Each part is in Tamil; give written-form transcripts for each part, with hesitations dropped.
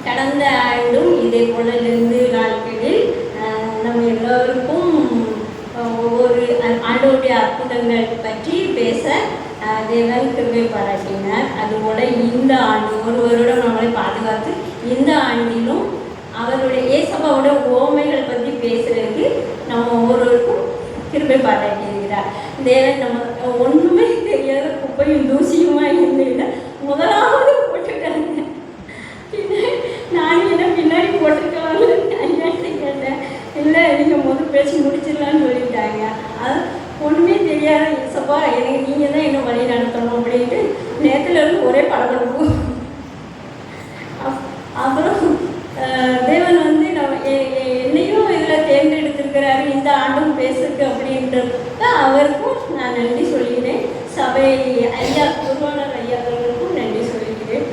கடந்த ஆண்டும் இதே போல 2 நாட்களில் நம்ம எல்லோருக்கும் ஒவ்வொரு ஆண்டோடைய அற்புதங்கள் பற்றி பேச தேவன் கிருபை பாராட்டினார். அதுபோல இந்த ஆண்டு ஒரு வருடம் நம்மளை பாதுகாத்து இந்த ஆண்டிலும் அவருடைய ஏசப்பாவோட ஓமைகள் பற்றி பேசுறதுக்கு நம்ம ஒவ்வொருவருக்கும் கிருபை பாராட்டியிருக்கிறார். தேவன் நம்ம ஒன்றுமே தெரியாத குப்பையும் தூசியுமா இருந்தது முதலாவது போட்டுட்டாங்க. நான் என்ன பின்னாடி போட்டிருக்கலாம்னு ஐயாட்ட கேட்டேன். இல்லை நீங்கள் முதல் பேசி முடிச்சிடலான்னு சொல்லிட்டாங்க. அது ஒன்றுமே தெரியாத ஏசப்பா எனக்கு நீங்கள் தான் என்ன வழி நடத்தணும் அப்படின்ட்டு நேற்றுலேருந்து ஒரே படபடப்பு. அப்புறம் தேவன் வந்து நம்ம என்னையும் இதில் தேர்ந்தெடுத்திருக்கிறாரு இந்த ஆண்டும் பேசுக்கு அப்படின்றது அவருக்கும் நான் நன்றி சொல்லிக்கிறேன். சபை ஐயா குருவானர் ஐயாக்களுக்கும் நன்றி சொல்லிக்கிறேன்.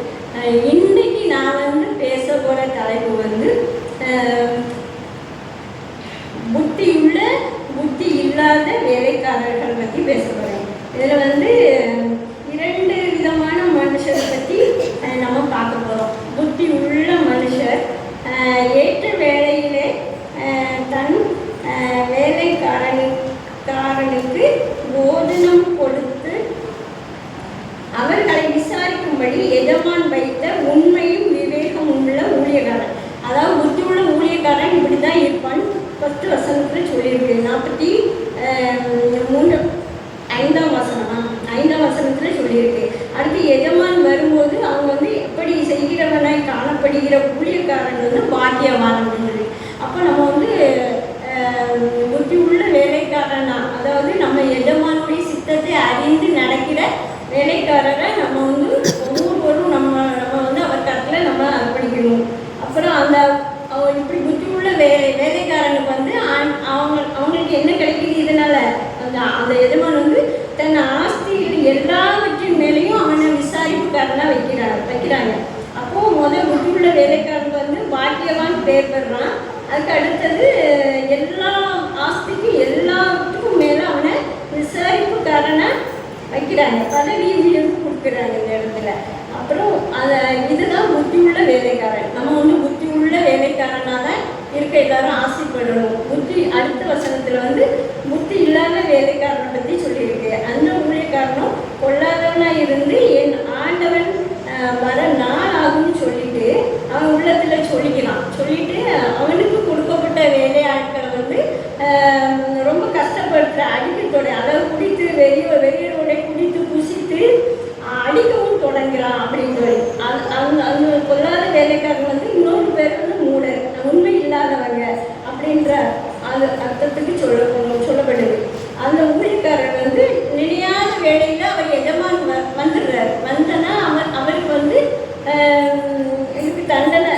இன்னைக்கு நான் வந்து பேச போகிற தலைப்பு வந்து புத்தியுள்ள புத்தி இல்லாத வேலைக்காரர்கள் பற்றி பேச போகிறேன். இதில் வந்து 2 விதமான மனுஷரை பற்றி நம்ம பார்க்க போகிறோம். புத்தி உள்ள மனுஷர் ஏற்ற வேலையிலே தன் வேலைக்காரனுக்கு போதனம் கொடுத்து அவர்களை விசாரிக்கும்படி எஜமான் வைத்த உண்மையும் விவேகம் உள்ள ஊழியக்காரன். அதாவது புத்தி உள்ள ஊழியக்காரன் இப்படி தான் இருப்பான். 1 வசனத்தில் சொல்லியிருக்கு. 45ஆம் வசனத்தில் சொல்லியிருக்கு. அடுத்து எஜமான் வரும்போது அவங்க வந்து எப்படி செய்கிறவனாய் காணப்படுகிற ஊழியக்காரன் வந்து பாக்கியவான் சொல்லி. அப்போ நம்ம வந்து புத்தி உள்ள வேலைக்காரனா, அதாவது நம்ம எஜமானுடைய சித்தத்தை அறிந்து நடக்கிற வேலைக்காரரை நம்ம வந்து ஒவ்வொருவரும் நம்ம வந்து அவர் கருத்தில் நம்ம அர்ப்பணிக்கணும். அப்புறம் அந்த இப்படி புத்தி உள்ள வேலைக்காரனுக்கு வந்து அவங்களுக்கு என்ன கிடைக்குது இதனால அந்த எஜமான் வந்து தன் ஆஸ்தியில் எல்லாவற்றின் மேலேயும் அவனை விசாரிப்புக்காரனாக வைக்கிறாங்க. அப்போது புத்தி உள்ள வேலைக்காரனுக்கு வந்து பாக்கியவான் பேர் பெறான். அதுக்கு அடுத்தது எல்லா ஆஸ்திக்கும் எல்லாத்துக்கும் மேலே அவனை விசாரிப்புக்காரனாக வைக்கிறாங்க. பதவியும் கொடுக்குறாங்க இந்த இடத்துல. அப்புறம் இதுதான் புத்தி உள்ள வேலைக்காரன். நம்ம வந்து புத்தி உள்ள வேலைக்காரனாக தான் இருக்க எல்லாரும் ஆசைப்படணும். அடுத்த வசனத்தில் வந்து புத்தி இல்லாத வேலைக்காரனை பற்றி சொல்லியிருக்கு. அந்த ஊழியக்காரனும் கொள்ளாதவனாக இருந்து என் ஆண்டவன் வர நாள் ஆகும்னு சொல்லிட்டு அவன் உள்ளத்தில் சொல்லிட்டு அவனுக்கு கொடுக்கப்பட்ட வேலையாட்களை வந்து ரொம்ப கஷ்டப்படுத்துகிற அடிக்கத்தோட அளவு குடித்து வெறியரோட குடித்து புசித்து அடிக்கவும் தொடங்குறான் அப்படின்னு சொல்லி அந்த கொள்ளாத வேலைக்காரன் வந்து இன்னொரு பேர் வந்து மூடர், உண்மை இல்லாதவங்க அப்படின்ற அது அர்த்தத்துக்கு சொல்லப்படுது. அந்த ஊழியக்காரர் வந்து நினையாத வேலையில் அவர் எஜமான் வந்துடுறார். வந்தனா அவருக்கு வந்து இதுக்கு தண்டனை,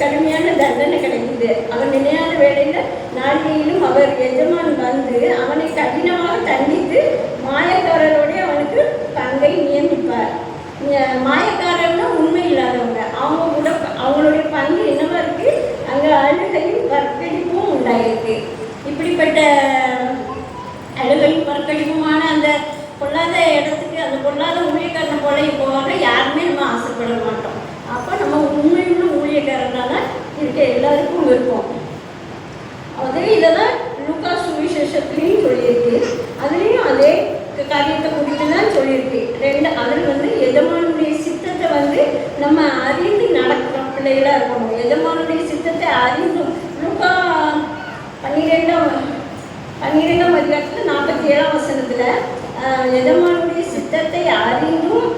கடுமையான தண்டனை கிடைக்குது. அவர் நினையாத வேலையில் நாளிகையிலும் அவர் எஜமான் வந்து அவனை கடினமாக தண்டித்து மாயக்காரரோட அவனுக்கு பங்கை நியமிப்பார். மாயக்காரர்னா உண்மை இல்லாதவங்க, அவங்க கூட அவங்களுடைய பங்கு என்னவா இருக்கு, அங்கே அழுகையும் பற்கடிப்பும் உண்டாயிருக்கு. இப்படிப்பட்ட அழுகையும் பற்கடிப்புமான அந்த பொல்லாத இடத்துக்கு, அந்த பொல்லாத ஊழியக்காரனை போல போவாங்க யாருமே நம்ம ஆசைப்பட மாட்டோம். அப்போ நம்ம உண்மையுள்ள ஊழியக்காரனால இருக்க எல்லாருக்கும் விருப்பம். அதே இதெல்லாம் லூக்கா சுவிசேஷத்துலையும் சொல்லியிருக்கு. அதுலேயும் அதே காரியத்தை குறித்து தான் சொல்லியிருக்கு. அதில் எஜமானுடைய சித்தத்தை நம்ம அறிந்து நடக்கிற பிள்ளைகளாக இருக்கணும். எஜமானுடைய சித்தத்தை அறிந்தும் லூக்கா 12ஆம் அதிகாரத்தில் 47ஆம் வசனத்தில் எஜமானுடைய சித்தத்தை அறிந்தும்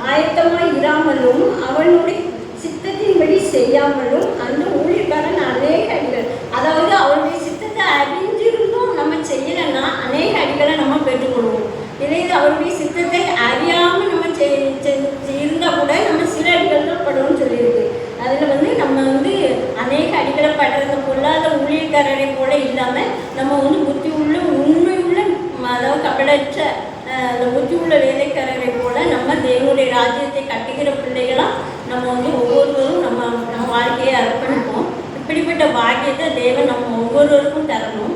ஆயத்தமாய் இராமலும் அவனுடைய சித்தத்தின்படி செய்யாமலும் அந்த ஊழியக்காரன் அநேக அடிகள், அதாவது அவருடைய சித்தத்தை அறிஞ்சிருந்தும் நம்ம செய்யலைன்னா அநேக அடிகளை நம்ம பெற்றுக்கொள்வோம். இதே அவருடைய சித்தத்தை அறியாமல் நம்ம இருந்தால் கூட நம்ம சில அடிகள் தான் படுவோம்னு சொல்லியிருக்கு. அதில் நம்ம அநேக அடிகளை படுறத பொல்லாத ஊழியக்காரரை போல இல்லாமல் நம்ம புத்தி உள்ள உண்மை உள்ள, அதாவது கபடற்ற அந்த புத்தி உள்ள வேலைக்காரரை போல நம்ம தேவனுடைய ராஜ்யத்தை கட்டுகிற பிள்ளைகளாக நம்ம ஒவ்வொருவரும் நம்ம வாழ்க்கையை அர்ப்பணிப்போம். இப்படிப்பட்ட பாக்கியத்தை தேவன் நம்ம ஒவ்வொருவருக்கும் தரணும்.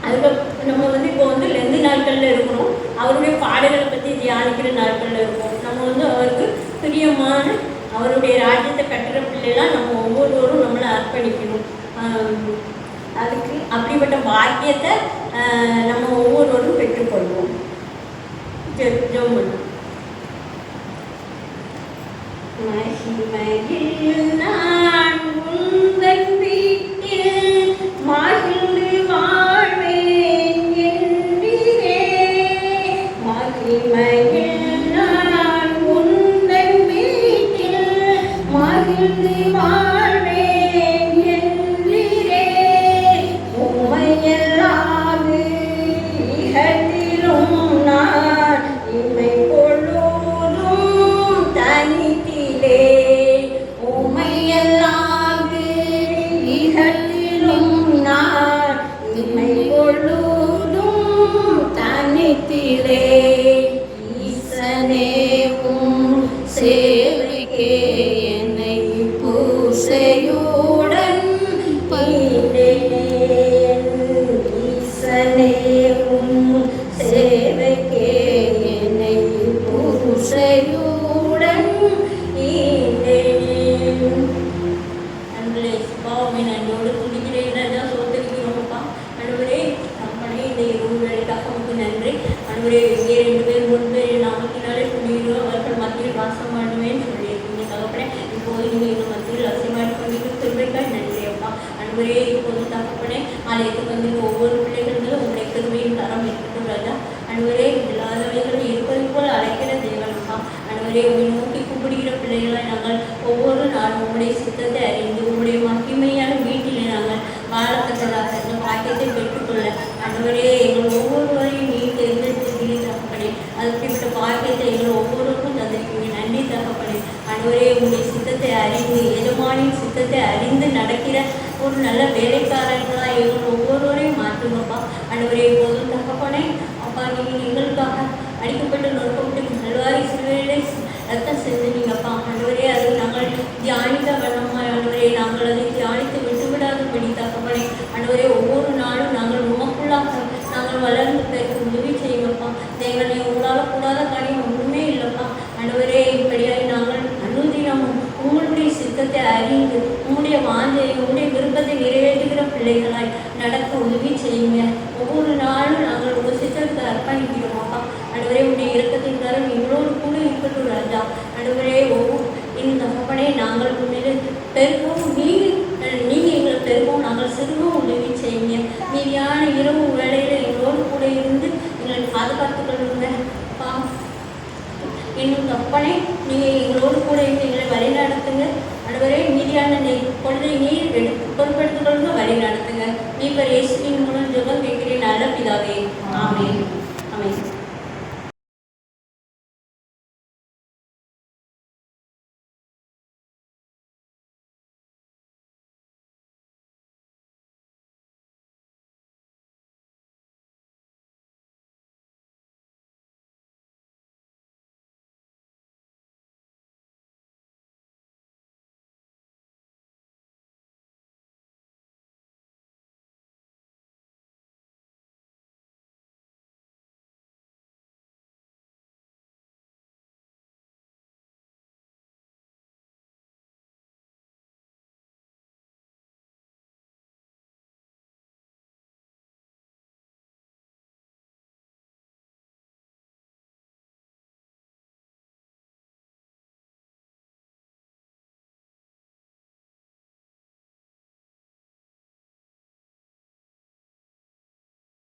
அதுக்கு நம்ம இப்போ லெந்து நாட்களில் இருக்கணும். அவருடைய பாடல்களை பற்றி தியானிக்கிற நாட்களில் இருக்கும். நம்ம அவருக்கு பிரியமான அவருடைய ராஜ்யத்தை கட்டுற பிள்ளைலாம் நம்ம ஒவ்வொருவரும் நம்மளை அர்ப்பணிக்கணும். அதுக்கு அப்படிப்பட்ட பாக்கியத்தை நம்ம ஒவ்வொருவரும் பெற்றுக்கொள்வோம். ஜெபம் பண்ணுவோம். மகிமையில் நான் உந்தன் வீட்டில் மகிழ்ந்து வாழ்வேன் என்றீரே. மகிமையில் நான் உந்தன் வீட்டில் மகிழ்ந்து வாழ்வேன் என்றீரே. உம்மையல்லாது இகத்திலும் நான் இமை பொழுதும் தனித்திலே. உம்மையல்லாது இகத்திலும் நான் இமை பொழுதும் தனித்திலே. ஈசனே உம் சேவைக்கே என்னை பூசையுடன் பீண்டேன். ஈசனே உம் சேவைக்கே என்னை பூசையுடன் ஈண்டேன். அன்புலே பாவமே நன்றோடு துடிக்கிறேன் ராஜா, சோதரிக்கிறோம்ப்பா. அன்புரே நம்மளே இந்த இரவு வேலைக்காக நமக்கு நன்றி. அன்புரே இங்கே 2 பேர் 3 பேர் நாமத்தினாலே துணிகிறோம், அவர்கள் மத்தியில் வாசம் பண்ணுவேன்னு சொல்லியிருக்கீங்க தகப்பனே. இப்போது நீங்கள் எங்கள் மத்தியில் அசைமாடி பண்ணிட்டு திரும்பிக்காய் நன்றி அப்பா. அன்புரே இப்போது தகப்பனே ஆலயத்துக்கு ஒவ்வொரு பிள்ளைகளும் உங்களுடைய பெருமையின் தரம் இருக்கட்டும் ராஜா. அன்புரே இல்லாதவைகள் இருப்பது போல் அழைக்கிற தேவனப்பா. அன்புரே உங்களை நோக்கி கூப்பிடுகிற பிள்ளைகளை நாங்கள் ஒவ்வொரு நாளும் உங்களுடைய சித்தத்தை அறிந்து உங்களுடைய மகிமையான வீட்டிலே நாங்கள் வாழத்தக்கதாக இந்த பாக்கியத்தை பெற்றுக்கொள்ள அன்புரே எங்கள் ஒவ்வொருவரையும் நீ தேர்ந்தெடுத்துக்கிறீ தகப்பனே. அதுக்கிட்ட பாக்கியத்தை எங்கள் ஒவ்வொருவருக்கும் தந்திருக்கீங்க. நன்றி தகப்பனே. அன்புரே உங்களுடைய சித்தத்தை அறிந்து எஜமானின் சித்தத்தை அறிந்து நடக்கிற ஒரு நல்ல வேலைக்காரர்களாக எங்கள் ஒவ்வொருவரையும் மாற்றுங்கப்பா. அன்புரே போதும் தகப்பனே. அப்பா நீங்கள் எங்களுக்காக அடிக்கப்பட்டு நொறுக்கப்பட்டு நல்வாரி சிறுவையிலே ரத்தம் செஞ்சுனீங்கப்பா. அன்புரே அதை நாங்கள் தியானிக்க வண்ணமாக அன்புரே நாங்கள் அதை தியானித்து விட்டுவிடாதபடி தகப்பனே. அன்புரே ஒவ்வொரு நாளும் நாங்கள் உமக்குள்ளாக நாங்கள் வளர்ந்து பெற உதவி செய்யுங்கப்பா. தேவனை உங்களால் கூடாத காரியம் ஒன்றுமே இல்லைப்பா. அன்புரே இப்படியாய் நாங்கள் அனுதினமும் உங்களுடைய சித்தத்தை அறிந்து உங்களுடைய வாஞ்சை உங்களுடைய விருப்பத்தை நிறைவேற்றுகிற பிள்ளைகளாய் நடக்க உதவி செய்யுங்க. ஒவ்வொரு நாளும் நாங்கள் உங்கள் சித்தத்தை அர்ப்பணிக்கிறோமாப்பா. அன்புரே உங்களுடைய இரக்கத்தின் தரம் எங்களோடு கூட இருக்கட்டும் ராஜா. அன்புரே இந்த தகப்பனே நாங்கள் உண்மையிலே பெருக்கவும் நீங்கள் எங்களை பெருக்கவும் நாங்கள் சிறுகவும் உதவி செய்யுங்க. மீதியான இரவு வேளையில் எங்களோடு கூட இருந்து எங்களை பாதுகாத்துக்கொள்ளுங்க பா. இன்னும் தப்பனே நீங்கள் எங்களோடு கூட இருந்து எங்களை வழி நடத்துங்க. அன்புரே மீதியான பொழுதை நீர் பொறுப்பெடுத்துக்கொள்ளுங்க, வழி நடத்துங்க. நீ இப்போ இயேசுவின் மூலம் ஜெபம் கேட்கிறேன் நல்ல பிதாவே.